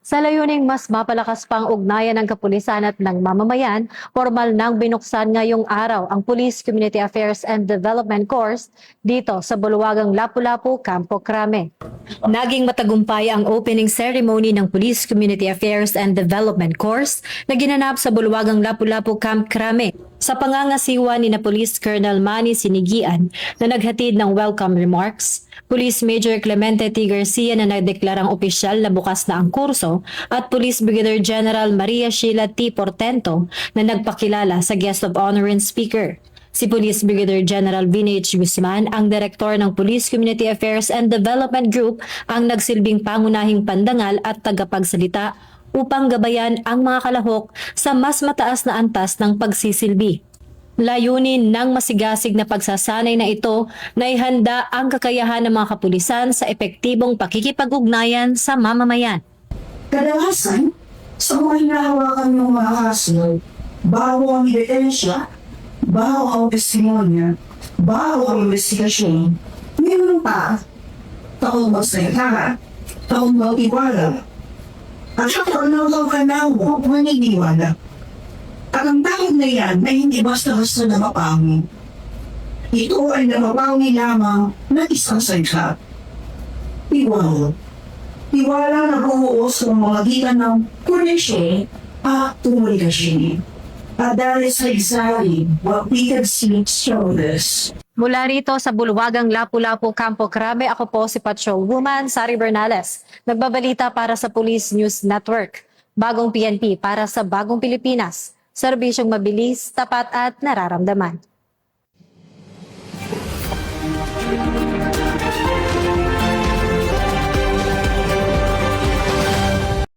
Sa layuning mas mapalakas pang ugnayan ng kapulisan at ng mamamayan, formal nang binuksan ngayong araw ang Police Community Affairs and Development Course dito sa Bulwagang Lapu-Lapu, Campo Crame. Naging matagumpay ang opening ceremony ng Police Community Affairs and Development Course na ginanap sa Bulwagang Lapu-Lapu, Camp Crame sa pangangasiwa ni na Police Colonel Manny Sinigian na naghatid ng welcome remarks, Police Major Clemente T. Garcia na nagdeklarang opisyal na bukas na ang kurso at Police Brigadier General Maria Sheila T. Portento na nagpakilala sa Guest of Honor and Speaker. Si Police Brigadier General Vinay H. Guzman, ang Direktor ng Police Community Affairs and Development Group, ang nagsilbing pangunahing pandangal at tagapagsalita upang gabayan ang mga kalahok sa mas mataas na antas ng pagsisilbi. Layunin ng masigasig na pagsasanay na ito na ihanda ang kakayahan ng mga kapulisan sa epektibong pakikipag-ugnayan sa mamamayan. Kadalasan, sa mga hinahawakan ng mga kaso, bago ang ebidensya, bago ang testimonya, bago ang investigasyon, mayroon pa taong magsalita, taong mag-iwala, at saka ang kanawag maniniwala. At ang tawag na yan ay hindi basta-basta na mapangi. Ito ay namapangi lamang na isang salita. Tiwala. Tiwala na buo sa mga gitan ng koneksyon at komunikasyon. At dahil sa isari, what we can see show this. Mula rito sa Bulwagang Lapu-Lapu, Campo Crame, ako po si Patrol Woman Sari Bernales. Nagbabalita para sa Police News Network. Bagong PNP para sa Bagong Pilipinas. Serbisyong mabilis, tapat at nararamdaman.